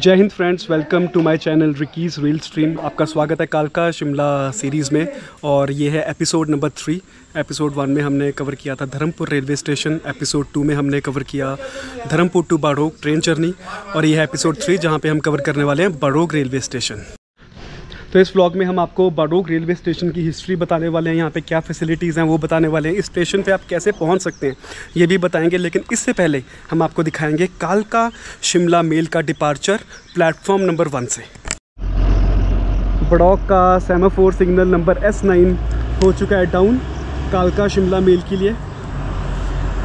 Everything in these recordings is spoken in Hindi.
जय हिंद friends, welcome to my channel Ricky's reel stream. आपका स्वागत है कालका शिमला सीरीज़ में और ये है एपिसोड नंबर 3। एपिसोड 1 में हमने कवर किया था धर्मपुर रेलवे स्टेशन। एपिसोड 2 में हमने कवर किया धर्मपुर टू बाड़ोग ट्रेन जर्नी और ये है एपिसोड 3 जहाँ पे हम कवर करने वाले हैं बाड़ोग रेलवे स्टेशन। तो इस व्लॉग में हम आपको बाड़ोग रेलवे स्टेशन की हिस्ट्री बताने वाले हैं, यहाँ पे क्या फैसिलिटीज़ हैं वो बताने वाले हैं, इस स्टेशन पे आप कैसे पहुँच सकते हैं ये भी बताएंगे। लेकिन इससे पहले हम आपको दिखाएंगे कालका शिमला मेल का डिपार्चर प्लेटफॉर्म नंबर 1 से। बाड़ोग का सेमाफोर सिग्नल नंबर S9 हो चुका है डाउन कालका शिमला मेल के लिए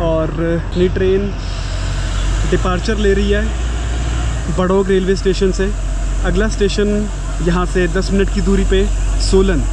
और नई ट्रेन डिपार्चर ले रही है बाड़ोग रेलवे स्टेशन से। अगला स्टेशन यहाँ से 10 मिनट की दूरी पे सोलन।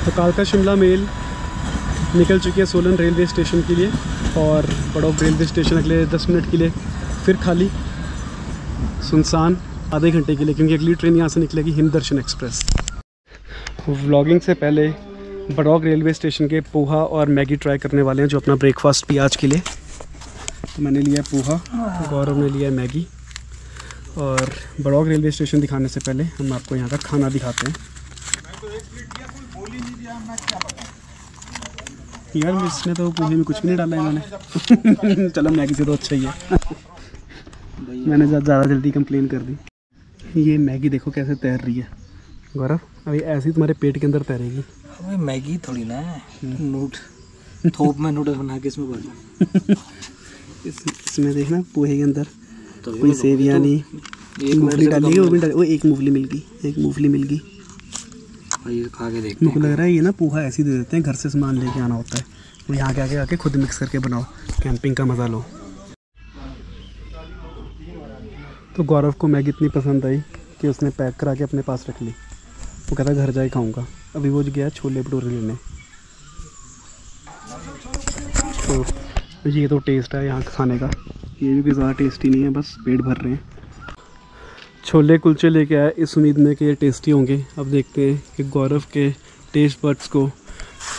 तो कालका शिमला मेल निकल चुकी है सोलन रेलवे स्टेशन के लिए और बाड़ोग रेलवे स्टेशन अगले 10 मिनट के लिए फिर खाली सुनसान आधे घंटे के लिए, क्योंकि अगली ट्रेन यहाँ से निकलेगी हिमदर्शन एक्सप्रेस। व्लॉगिंग से पहले बाड़ोग रेलवे स्टेशन के पोहा और मैगी ट्राई करने वाले हैं जो अपना ब्रेकफास्ट भी आज के लिए। तो मैंने लिया पोहा, गौरव ने लिया मैगी। और बाड़ोग रेलवे स्टेशन दिखाने से पहले हम आपको यहाँ का खाना दिखाते हैं। यार इसने तो पोहे में कुछ भी नहीं डाला इन्होंने। चलो मैगी से तो अच्छा ही है। मैंने ज़्यादा जल्दी कंप्लेन कर दी। ये मैगी देखो कैसे तैर रही है गौरव, अभी ऐसे ही तुम्हारे पेट के अंदर तैरेगी। हमें मैगी थोड़ी ना है, थोप में नूडल्स बना के इसमें भर। इसमें देखना पोहे के अंदर तो कोई सेवियाँ नहीं, एक मूंगफली डाली, वो भी डाली। वो एक मूंगफली मिल गई, एक मूंगफली मिल गई। ये खा के देखते हैं। मुझे लग रहा है ये ना पोहा ऐसे ही दे देते हैं, घर से सामान लेके आना होता है, वो यहाँ के आके खुद मिक्स करके बनाओ, कैंपिंग का मज़ा लो। तो गौरव को मैगी इतनी पसंद आई कि उसने पैक करा के अपने पास रख ली। वो कहता घर जाके खाऊंगा। अभी वो गया छोले भटूरे लेने। तो ये तो टेस्ट है यहाँ खाने का, ये भी ज़्यादा टेस्टी नहीं है, बस पेट भर रहे हैं। छोले कुलचे लेके आए इस उम्मीद में कि ये टेस्टी होंगे। अब देखते हैं कि गौरव के टेस्ट बड्स को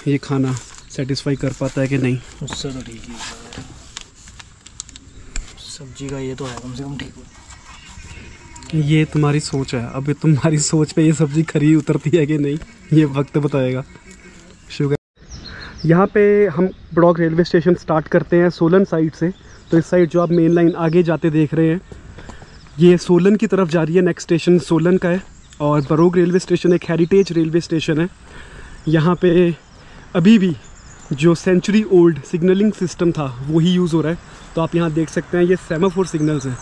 ये खाना सेटिस्फाई कर पाता है कि नहीं। उससे तो ठीक है, सब्जी का ये तो है कम से कम ठीक। ये तुम्हारी सोच है, अब तुम्हारी सोच पे ये सब्ज़ी खरी उतरती है कि नहीं ये वक्त बताएगा। शुगर यहाँ पे हम बाड़ोग रेलवे स्टेशन स्टार्ट करते हैं सोलन साइड से। तो इस साइड जो आप मेन लाइन आगे जाते देख रहे हैं ये सोलन की तरफ जा रही है। नेक्स्ट स्टेशन सोलन का है और बाड़ोग रेलवे स्टेशन एक हेरिटेज रेलवे स्टेशन है। यहाँ पे अभी भी जो सेंचुरी ओल्ड सिग्नलिंग सिस्टम था वही यूज़ हो रहा है। तो आप यहाँ देख सकते हैं ये सेमाफोर सिग्नल्स हैं।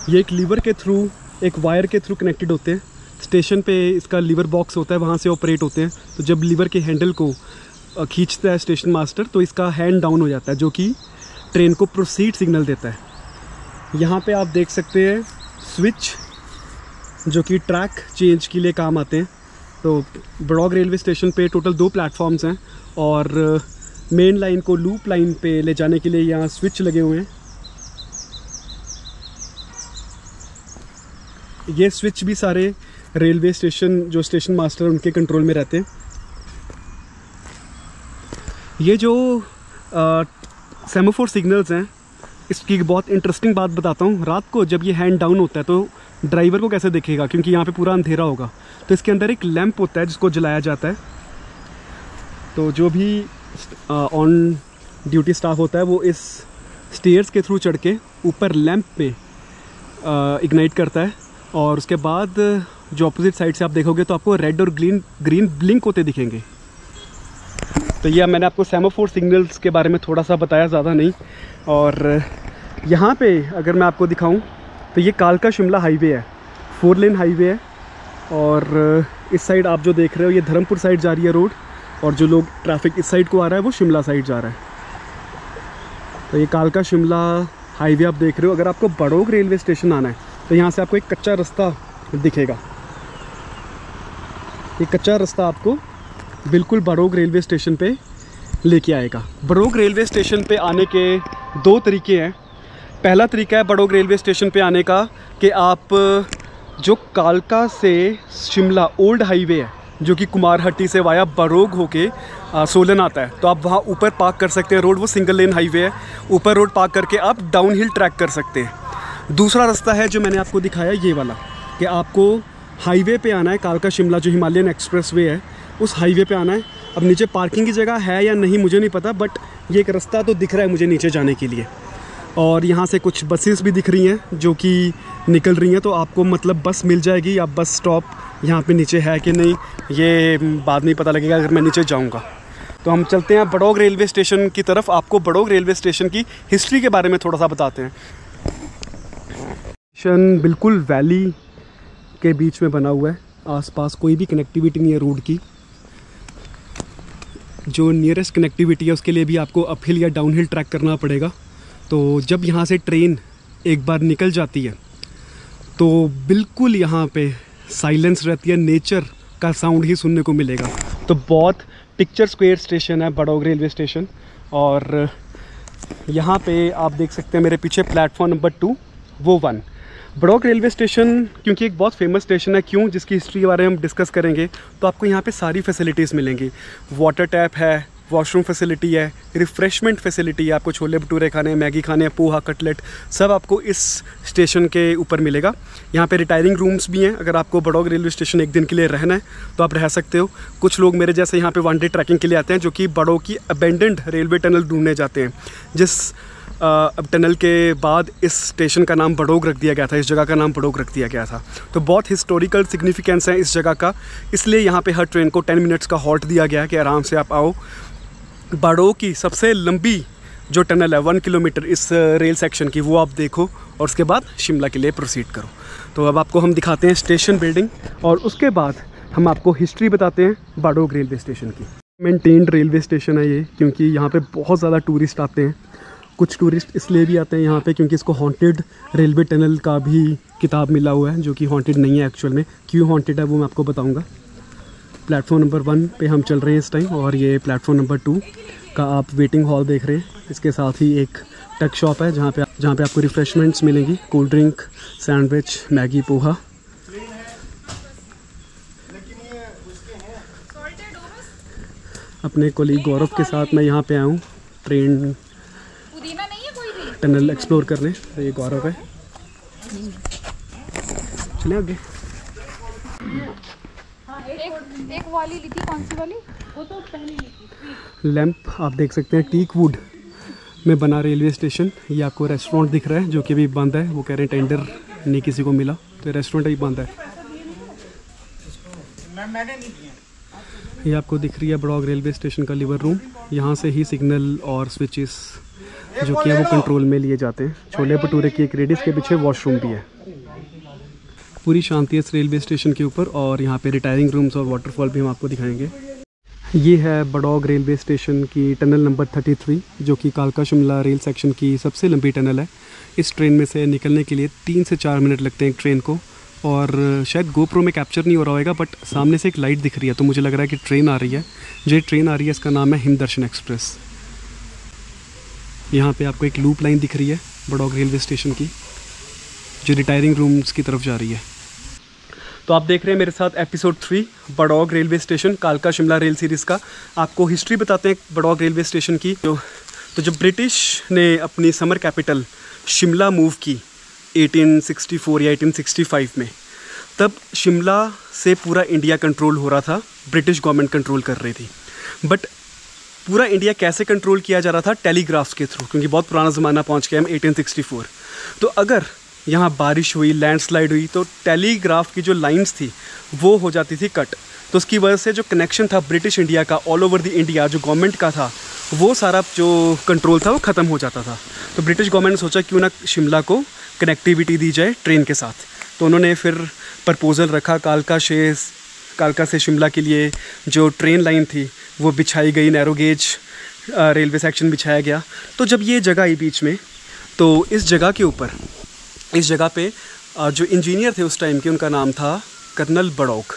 ये एक लीवर के थ्रू, एक वायर के थ्रू कनेक्टेड होते हैं। स्टेशन पे इसका लीवर बॉक्स होता है, वहाँ से ऑपरेट होते हैं। तो जब लीवर के हैंडल को खींचता है स्टेशन मास्टर तो इसका हैंड डाउन हो जाता है, जो कि ट्रेन को प्रोसीड सिग्नल देता है। यहाँ पे आप देख सकते हैं स्विच जो कि ट्रैक चेंज के लिए काम आते हैं। तो बाड़ोग रेलवे स्टेशन पे टोटल 2 प्लेटफॉर्म्स हैं और मेन लाइन को लूप लाइन पे ले जाने के लिए यहाँ स्विच लगे हुए हैं। ये स्विच भी सारे रेलवे स्टेशन जो स्टेशन मास्टर उनके कंट्रोल में रहते हैं। ये जो सेमाफोर सिग्नल्स हैं इसकी बहुत इंटरेस्टिंग बात बताता हूँ। रात को जब ये हैंड डाउन होता है तो ड्राइवर को कैसे दिखेगा, क्योंकि यहाँ पे पूरा अंधेरा होगा। तो इसके अंदर एक लैंप होता है जिसको जलाया जाता है। तो जो भी ऑन ड्यूटी स्टाफ होता है वो इस स्टेयर्स के थ्रू चढ़ के ऊपर लैंप पे इग्नाइट करता है और उसके बाद जो अपोजिट साइड से आप देखोगे तो आपको रेड और ग्रीन ब्लिंक होते दिखेंगे। तो ये मैंने आपको सेमाफोर सिग्नल्स के बारे में थोड़ा सा बताया, ज़्यादा नहीं। और यहाँ पे अगर मैं आपको दिखाऊं तो ये कालका शिमला हाईवे है, 4 लेन हाईवे है। और इस साइड आप जो देख रहे हो ये धर्मपुर साइड जा रही है रोड, और जो लोग ट्रैफिक इस साइड को आ रहा है वो शिमला साइड जा रहा है। तो ये कालका शिमला हाईवे आप देख रहे हो। अगर आपको बड़ोग रेलवे स्टेशन आना है तो यहाँ से आपको एक कच्चा रास्ता दिखेगा। ये कच्चा रास्ता आपको बिल्कुल बड़ोग रेलवे स्टेशन पे लेके आएगा। बड़ोग रेलवे स्टेशन पे आने के 2 तरीके हैं। पहला तरीका है बड़ोग रेलवे स्टेशन पे आने का कि आप जो कालका से शिमला ओल्ड हाईवे है जो कि कुमारहट्टी से वाया बड़ोग होके सोलन आता है, तो आप वहाँ ऊपर पार्क कर सकते हैं। रोड वो सिंगल लेन हाईवे है, ऊपर रोड पार्क करके आप डाउन हिल ट्रैक कर सकते हैं। दूसरा रास्ता है जो मैंने आपको दिखाया ये वाला, कि आपको हाईवे पे आना है, कालका शिमला जो हिमालयन एक्सप्रेस वे है उस हाईवे पे आना है। अब नीचे पार्किंग की जगह है या नहीं मुझे नहीं पता, बट ये एक रास्ता तो दिख रहा है मुझे नीचे जाने के लिए। और यहाँ से कुछ बसेस भी दिख रही हैं जो कि निकल रही हैं, तो आपको मतलब बस मिल जाएगी। या बस स्टॉप यहाँ पे नीचे है कि नहीं ये बाद में पता लगेगा अगर मैं नीचे जाऊँगा। तो हम चलते हैं बड़ोग रेलवे स्टेशन की तरफ। आपको बड़ोग रेलवे स्टेशन की हिस्ट्री के बारे में थोड़ा सा बताते हैं। स्टेशन बिल्कुल वैली के बीच में बना हुआ है, आसपास कोई भी कनेक्टिविटी नहीं है रोड की। जो नियरेस्ट कनेक्टिविटी है उसके लिए भी आपको अपहिल या डाउनहिल ट्रैक करना पड़ेगा। तो जब यहाँ से ट्रेन एक बार निकल जाती है तो बिल्कुल यहाँ पे साइलेंस रहती है, नेचर का साउंड ही सुनने को मिलेगा। तो बहुत पिक्चर स्क्वायर स्टेशन है बड़ोग रेलवे स्टेशन। और यहाँ पे आप देख सकते हैं मेरे पीछे प्लेटफॉर्म नंबर 2 वो 1। बड़ोग रेलवे स्टेशन क्योंकि एक बहुत फेमस स्टेशन है, क्यों, जिसकी हिस्ट्री के बारे में हम डिस्कस करेंगे। तो आपको यहाँ पे सारी फैसिलिटीज़ मिलेंगी। वाटर टैप है, वॉशरूम फैसिलिटी है, रिफ़्रेशमेंट फैसिलिटी है, आपको छोले भटूरे खाने, मैगी खाने, पोहा, कटलेट सब आपको इस स्टेशन के ऊपर मिलेगा। यहाँ पे रिटायरिंग रूम्स भी हैं। अगर आपको बड़ोग रेलवे स्टेशन एक दिन के लिए रहना है तो आप रह सकते हो। कुछ लोग मेरे जैसे यहाँ पे 1 डे ट्रैकिंग के लिए आते हैं जो कि बड़ोग की अबेंडेंड रेलवे टनल ढूंढने जाते हैं, जिस टनल के बाद इस स्टेशन का नाम बड़ोग रख दिया गया था, इस जगह का नाम बड़ोग रख दिया गया था। तो बहुत हिस्टोरिकल सिग्निफिकेंस है इस जगह का, इसलिए यहाँ पे हर ट्रेन को 10 मिनट्स का हॉल्ट दिया गया है कि आराम से आप आओ। बड़ोग की सबसे लंबी जो टनल है 1 किलोमीटर इस रेल सेक्शन की, वो आप देखो और उसके बाद शिमला के लिए प्रोसीड करो। तो अब आपको हम दिखाते हैं स्टेशन बिल्डिंग और उसके बाद हम आपको हिस्ट्री बताते हैं बड़ोग रेलवे स्टेशन की। मेंटेन्ड रेलवे स्टेशन है ये, क्योंकि यहाँ पे बहुत ज़्यादा टूरिस्ट आते हैं। कुछ टूरिस्ट इसलिए भी आते हैं यहाँ पे क्योंकि इसको हॉन्टेड रेलवे टनल का भी किताब मिला हुआ है, जो कि हॉन्टेड नहीं है एक्चुअल में। क्यों हॉन्टेड है वो मैं आपको बताऊँगा। प्लेटफॉर्म नंबर 1 पे हम चल रहे हैं इस टाइम, और ये प्लेटफॉर्म नंबर 2 का आप वेटिंग हॉल देख रहे हैं। इसके साथ ही एक टक शॉप है जहाँ पे आपको रिफ़्रेशमेंट्स मिलेंगी, cold drink, sandwich, Maggi, poha. अपने कोलीग गौरव के साथ मैं यहाँ पे आया हूँ ट्रेन टनल एक्सप्लोर करने। तो ये गौरव है, चले आगे। एक वाली ली थी, कौन सी वाली? वो तो पहले ली थी। लैंप आप देख सकते हैं, टीक वुड में बना रेलवे स्टेशन। ये आपको रेस्टोरेंट दिख रहा है जो कि अभी बंद है, वो कह रहे हैं टेंडर नहीं किसी को मिला, तो रेस्टोरेंट अभी बंद है। ये आपको दिख रही है बड़ोग रेलवे स्टेशन का लिवर रूम। यहाँ से ही सिग्नल और स्विचेस जो कि है वो कंट्रोल में लिए जाते हैं। छोले भटूरे की एक रेडियस के पीछे वॉशरूम भी है। पूरी शांति है इस रेलवे स्टेशन के ऊपर, और यहाँ पे रिटायरिंग रूम्स और वाटरफॉल भी हम आपको दिखाएंगे। ये है बड़ोग रेलवे स्टेशन की टनल नंबर 33, जो कि कालका शिमला रेल सेक्शन की सबसे लंबी टनल है। इस ट्रेन में से निकलने के लिए 3 से 4 मिनट लगते हैं एक ट्रेन को, और शायद गोप्रो में कैप्चर नहीं हो रहा होगा, बट सामने से एक लाइट दिख रही है तो मुझे लग रहा है कि ट्रेन आ रही है। जो ट्रेन आ रही है इसका नाम है हिमदर्शन एक्सप्रेस। यहाँ पे आपको एक लूप लाइन दिख रही है बड़ोग रेलवे स्टेशन की, जो रिटायरिंग रूम्स की तरफ जा रही है। तो आप देख रहे हैं मेरे साथ एपिसोड 3 बड़ोग रेलवे स्टेशन कालका शिमला रेल सीरीज़ का। आपको हिस्ट्री बताते हैं बड़ोग रेलवे स्टेशन की। तो जब ब्रिटिश ने अपनी समर कैपिटल शिमला मूव की 1864 या 1865 में, तब शिमला से पूरा इंडिया कंट्रोल हो रहा था, ब्रिटिश गवर्नमेंट कंट्रोल कर रही थी। बट पूरा इंडिया कैसे कंट्रोल किया जा रहा था? टेलीग्राफ्स के थ्रू, क्योंकि बहुत पुराना ज़माना पहुंच गया हम 1864। तो अगर यहाँ बारिश हुई, लैंडस्लाइड हुई, तो टेलीग्राफ की जो लाइंस थी वो हो जाती थी कट। तो उसकी वजह से जो कनेक्शन था ब्रिटिश इंडिया का ऑल ओवर द इंडिया, जो गवर्नमेंट का था, वो सारा जो कंट्रोल था वो ख़त्म हो जाता था। तो ब्रिटिश गवर्नमेंट ने सोचा क्यों ना शिमला को कनेक्टिविटी दी जाए ट्रेन के साथ। तो उन्होंने फिर प्रपोज़ल रखा, कालका से शिमला के लिए जो ट्रेन लाइन थी वो बिछाई गई, नैरो गेज रेलवे सेक्शन बिछाया गया। तो जब ये जगह आई बीच में, तो इस जगह पे जो इंजीनियर थे उस टाइम के, उनका नाम था कर्नल बड़ौक,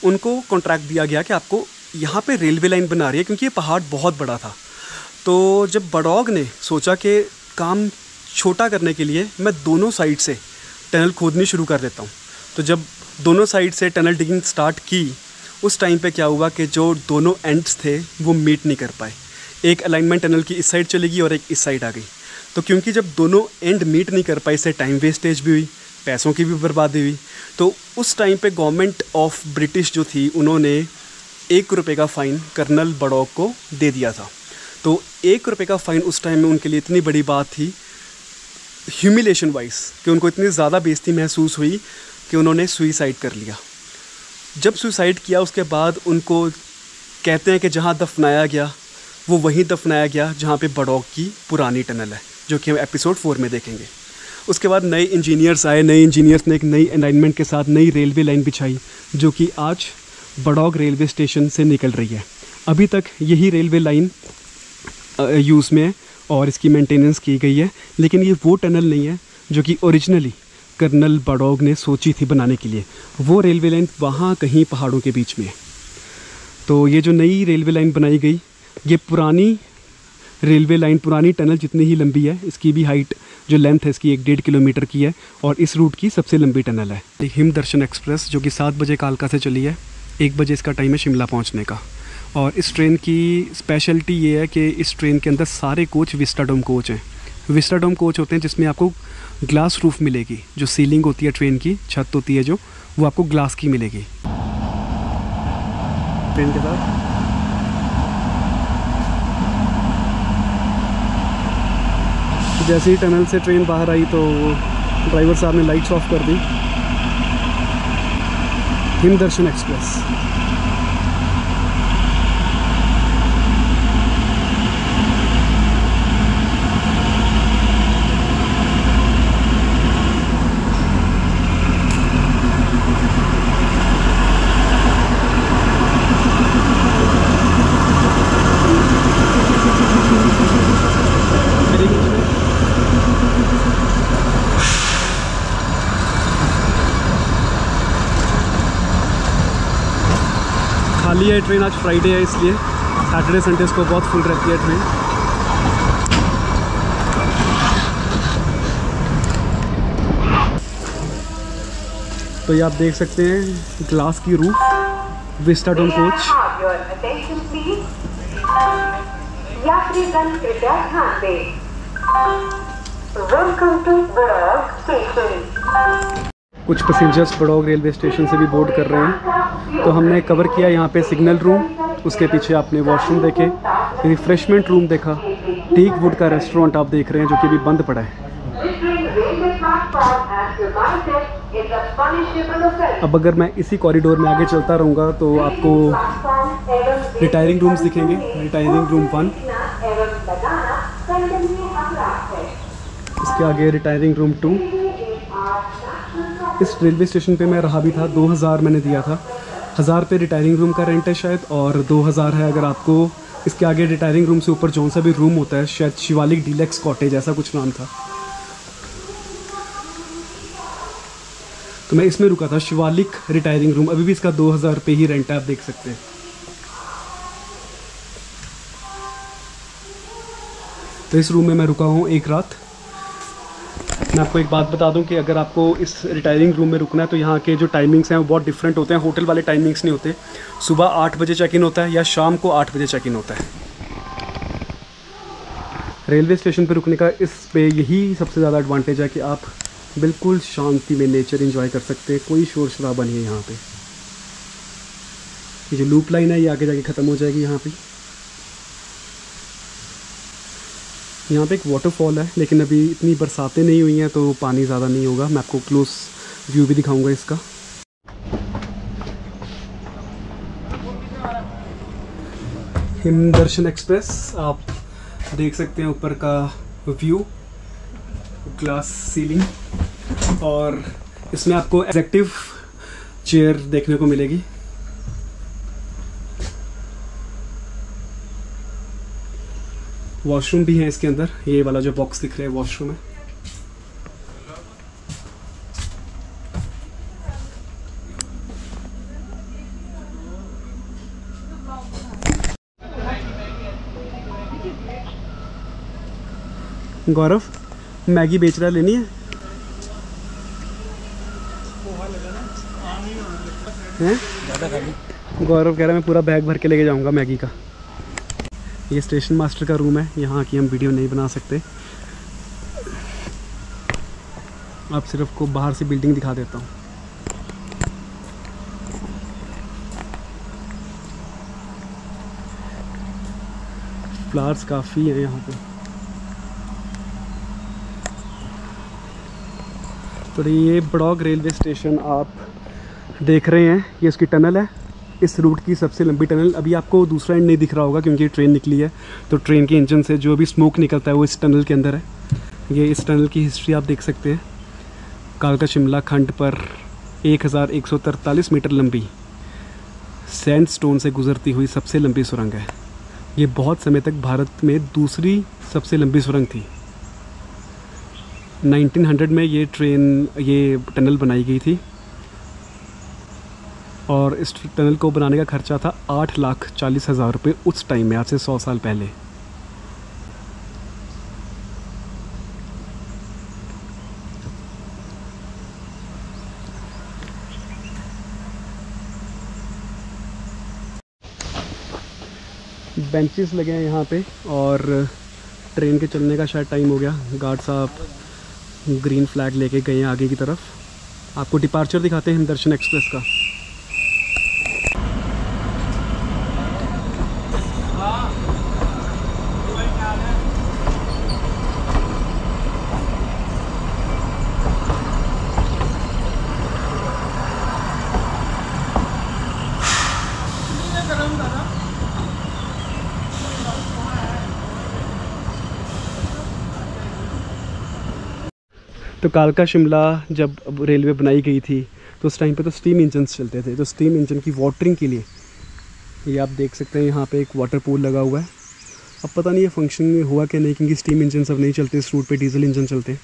उनको कॉन्ट्रैक्ट दिया गया कि आपको यहाँ पे रेलवे लाइन बना रही है, क्योंकि ये पहाड़ बहुत बड़ा था। तो जब बड़ौक ने सोचा कि काम छोटा करने के लिए मैं दोनों साइड से टनल खोदनी शुरू कर देता हूँ, तो जब दोनों साइड से टनल डिगिंग स्टार्ट की, उस टाइम पे क्या हुआ कि जो दोनों एंड्स थे वो मीट नहीं कर पाए। एक अलाइनमेंट टनल की इस साइड चली गई और एक इस साइड आ गई। तो क्योंकि जब दोनों एंड मीट नहीं कर पाए, इससे टाइम वेस्टेज भी हुई, पैसों की भी बर्बादी हुई। तो उस टाइम पे गवर्नमेंट ऑफ ब्रिटिश जो थी, उन्होंने 1 रुपये का फ़ाइन कर्नल बड़ौक को दे दिया था। तो 1 रुपये का फ़ाइन उस टाइम में उनके लिए इतनी बड़ी बात थी, ह्यूमिलेशन वाइज, कि उनको इतनी ज़्यादा बेइज्जती महसूस हुई कि उन्होंने सुइसाइड कर लिया। जब सुइसाइड किया उसके बाद उनको कहते हैं कि जहाँ दफनाया गया वो वहीं दफनाया गया जहाँ पे बड़ौक की पुरानी टनल है, जो कि हम एपिसोड 4 में देखेंगे। उसके बाद नए इंजीनियर्स आए, नए इंजीनियर्स ने एक नई अलाइनमेंट के साथ नई रेलवे लाइन बिछाई, जो कि आज बड़ौक रेलवे स्टेशन से निकल रही है। अभी तक यही रेलवे लाइन यूज़ में है और इसकी मेंटेनेंस की गई है, लेकिन ये वो टनल नहीं है जो कि ओरिजिनली कर्नल बड़ौक ने सोची थी बनाने के लिए। वो रेलवे लाइन वहाँ कहीं पहाड़ों के बीच में है। तो ये जो नई रेलवे लाइन बनाई गई, ये पुरानी रेलवे लाइन, पुरानी टनल जितनी ही लंबी है, इसकी भी हाइट जो लेंथ है इसकी 1.5 किलोमीटर की है और इस रूट की सबसे लंबी टनल है। हिम दर्शन एक्सप्रेस जो कि 7 बजे कालका से चली है, 1 बजे इसका टाइम है शिमला पहुंचने का। और इस ट्रेन की स्पेशलिटी ये है कि इस ट्रेन के अंदर सारे कोच विस्टाडोम कोच हैं। विस्टाडोम कोच होते हैं जिसमें आपको ग्लास रूफ मिलेगी, जो सीलिंग होती है ट्रेन की, छत होती है जो, वो आपको ग्लास की मिलेगी ट्रेन के साथ। जैसे ही टनल से ट्रेन बाहर आई तो ड्राइवर साहब ने लाइट्स ऑफ कर दी। हिम दर्शन एक्सप्रेस। खाली है ट्रेन, आज फ्राइडे है इसलिए, सैटरडे संडेज को बहुत फुल रहती है ट्रेन। तो ये आप देख सकते हैं ग्लास की रूफ, विस्टाडोम कोच। यात्रीगण कृपया ध्यान दें। Welcome to Barog station. कुछ पैसेंजर्स बड़ौक रेलवे स्टेशन से भी बोर्ड कर रहे हैं। तो हमने कवर किया यहाँ पे सिग्नल रूम, उसके पीछे आपने वॉशरूम देखे, रिफ्रेशमेंट रूम देखा, टीक वुड का रेस्टोरेंट आप देख रहे हैं जो कि अभी बंद पड़ा है। अब अगर मैं इसी कॉरिडोर में आगे चलता रहूँगा तो आपको रिटायरिंग रूम्स दिखेंगे। रिटायरिंग रूम 1, इसके आगे रिटायरिंग रूम 2। इस रेलवे स्टेशन पे मैं रहा भी था, 2000 मैंने दिया था। 1000 रुपये रिटायरिंग रूम का रेंट है शायद, और 2000 है अगर आपको इसके आगे रिटायरिंग रूम से ऊपर जौन सा भी रूम होता है, शायद शिवालिक डीलक्स कॉटेज ऐसा कुछ नाम था। तो मैं इसमें रुका था, शिवालिक रिटायरिंग रूम। अभी भी इसका 2000 रुपये ही रेंट है, आप देख सकते हैं। तो इस रूम में मैं रुका हूँ एक रात। मैं आपको एक बात बता दूं कि अगर आपको इस रिटायरिंग रूम में रुकना है तो यहाँ के जो टाइमिंग्स हैं वो बहुत डिफरेंट होते हैं। होटल वाले टाइमिंग्स नहीं होते। सुबह 8 बजे चेक इन होता है या शाम को 8 बजे चेक इन होता है। रेलवे स्टेशन पर रुकने का इस पे यही सबसे ज़्यादा एडवांटेज है कि आप बिल्कुल शांति में नेचर एंजॉय कर सकते हैं। कोई शोर शराबा नहीं है यहाँ पे। ये जो लूप लाइन है ये आगे जाके ख़त्म हो जाएगी यहाँ पे। यहाँ पे एक वाटरफॉल है, लेकिन अभी इतनी बरसातें नहीं हुई हैं तो पानी ज़्यादा नहीं होगा। मैं आपको क्लोज व्यू भी दिखाऊंगा इसका। हिमदर्शन एक्सप्रेस, आप देख सकते हैं ऊपर का व्यू, ग्लास सीलिंग, और इसमें आपको एग्जेक्टिव चेयर देखने को मिलेगी। वॉशरूम भी है इसके अंदर, ये वाला जो बॉक्स दिख रहा है वॉशरूम है। गौरव मैगी बेच रहा है, लेनी है? हैं? गौरव कह रहा है मैं पूरा बैग भर के लेके जाऊंगा मैगी का। ये स्टेशन मास्टर का रूम है, यहाँ की हम वीडियो नहीं बना सकते, आप सिर्फ को बाहर से बिल्डिंग दिखा देता हूँ। फ्लावर्स काफ़ी है यहाँ पे। तो ये बड़ौग रेलवे स्टेशन आप देख रहे हैं, ये उसकी टनल है, इस रूट की सबसे लंबी टनल। अभी आपको दूसरा एंड नहीं दिख रहा होगा क्योंकि ट्रेन निकली है, तो ट्रेन के इंजन से जो भी स्मोक निकलता है वो इस टनल के अंदर है। ये इस टनल की हिस्ट्री आप देख सकते हैं। कालका शिमला खंड पर 1143 मीटर लंबी सैंडस्टोन से गुजरती हुई सबसे लंबी सुरंग है। ये बहुत समय तक भारत में दूसरी सबसे लंबी सुरंग थी। 1900 में ये टनल बनाई गई थी और इस टनल को बनाने का खर्चा था 8,40,000 रुपये उस टाइम में, आज से 100 साल पहले। बेंचेस लगे हैं यहाँ पे और ट्रेन के चलने का शायद टाइम हो गया। गार्ड साहब ग्रीन फ्लैग लेके गए हैं आगे की तरफ। आपको डिपार्चर दिखाते हैं हिमदर्शन एक्सप्रेस का। तो कालका शिमला जब रेलवे बनाई गई थी तो उस टाइम पे तो स्टीम इंजन्स चलते थे। तो स्टीम इंजन की वाटरिंग के लिए ये आप देख सकते हैं यहाँ पे एक वाटर पूल लगा हुआ है। अब पता नहीं ये फंक्शन में हुआ कि नहीं, क्योंकि स्टीम इंजन सब नहीं चलते, इस रूट पे डीजल इंजन चलते हैं।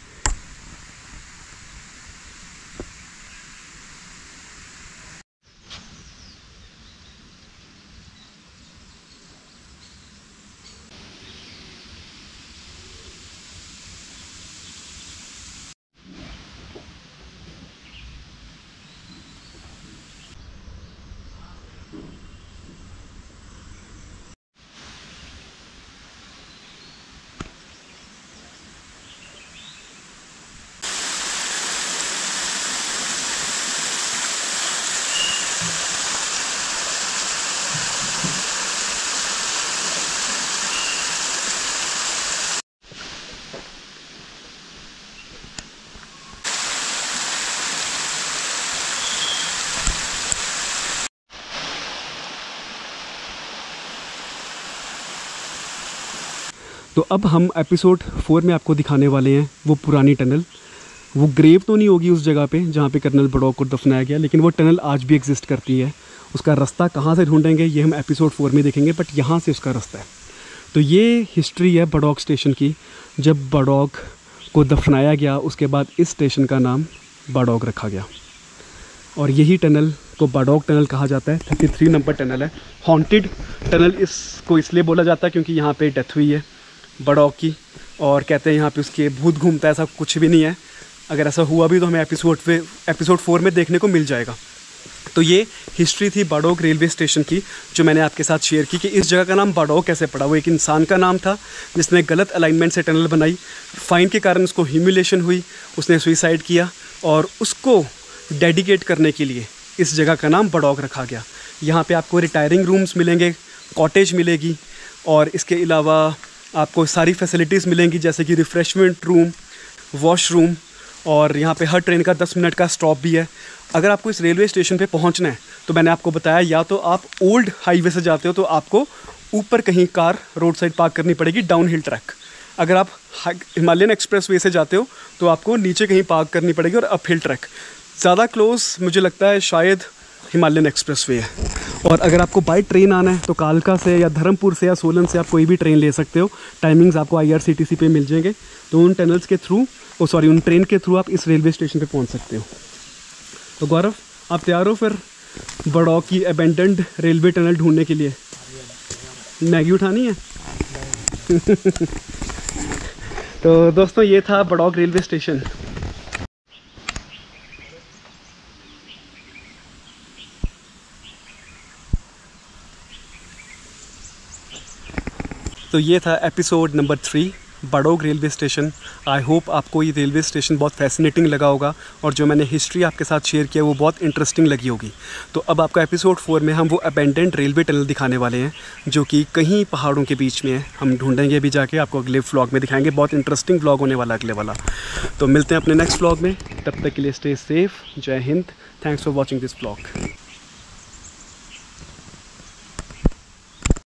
तो अब हम एपिसोड 4 में आपको दिखाने वाले हैं वो पुरानी टनल। वो ग्रेव तो नहीं होगी उस जगह पे जहाँ पे कर्नल बड़ौग को दफनाया गया, लेकिन वो टनल आज भी एग्जिस्ट करती है। उसका रास्ता कहाँ से ढूंढेंगे ये हम एपिसोड 4 में देखेंगे, बट यहाँ से उसका रास्ता है। तो ये हिस्ट्री है बड़ौग स्टेशन की। जब बड़ौग को दफनाया गया उसके बाद इस स्टेशन का नाम बड़ौग रखा गया और यही टनल को बड़ौग टनल कहा जाता है। 33 नंबर टनल है। हॉन्टेड टनल इसको इसलिए बोला जाता है क्योंकि यहाँ पे डेथ हुई है बड़ौग की, और कहते हैं यहाँ पे उसके भूत घूमता है। ऐसा कुछ भी नहीं है, अगर ऐसा हुआ भी तो हमें एपिसोड 4 में देखने को मिल जाएगा। तो ये हिस्ट्री थी बड़ौग रेलवे स्टेशन की जो मैंने आपके साथ शेयर की कि इस जगह का नाम बड़ौग कैसे पड़ा। वो एक इंसान का नाम था जिसने गलत अलाइनमेंट से टनल बनाई, फाइन के कारण उसको ह्यूमिलेशन हुई, उसने सुइसाइड किया और उसको डेडिकेट करने के लिए इस जगह का नाम बड़ौग रखा गया। यहाँ पे आपको रिटायरिंग रूम्स मिलेंगे, कॉटेज मिलेगी और इसके अलावा आपको सारी फैसिलिटीज़ मिलेंगी, जैसे कि रिफ़्रेशमेंट रूम, वॉशरूम, और यहाँ पे हर ट्रेन का 10 मिनट का स्टॉप भी है। अगर आपको इस रेलवे स्टेशन पे पहुँचना है तो मैंने आपको बताया, या तो आप ओल्ड हाईवे से जाते हो तो आपको ऊपर कहीं कार रोड साइड पार्क करनी पड़ेगी, डाउन हिल ट्रैक। अगर आप हिमालयन एक्सप्रेस वे से जाते हो तो आपको नीचे कहीं पार्क करनी पड़ेगी और अप हिल ट्रैक। ज़्यादा क्लोज मुझे लगता है शायद हिमालयन एक्सप्रेस वे है। और अगर आपको बाई ट्रेन आना है तो कालका से या धर्मपुर से या सोलन से आप कोई भी ट्रेन ले सकते हो। टाइमिंग्स आपको IRCTC पे मिल जाएंगे, तो उन टनल्स के थ्रू उन ट्रेन के थ्रू आप इस रेलवे स्टेशन पे पहुंच सकते हो। तो गौरव, आप तैयार हो फिर बड़ौक की अबेंडेंड रेलवे टनल ढूंढने के लिए? मैगी उठानी है? तो दोस्तों, ये था बड़ौक रेलवे स्टेशन। तो ये था episode number 3, Barog railway station. I hope आपको ये रेलवे स्टेशन बहुत फैसिनेटिंग लगा होगा, और जो मैंने हिस्ट्री आपके साथ शेयर किया वो बहुत इंटरेस्टिंग लगी होगी। तो अब आपका एपिसोड 4 में हम वो अबेंडेंड रेलवे टनल दिखाने वाले हैं जो कि कहीं पहाड़ों के बीच में है। हम ढूंढेंगे अभी जाके, आपको अगले व्लॉग में दिखाएंगे। बहुत इंटरेस्टिंग व्लॉग होने वाला अगले वाला। तो मिलते हैं अपने नेक्स्ट व्लॉग में, तब तक के लिए स्टे सेफ। जय Hind. Thanks for watching this vlog.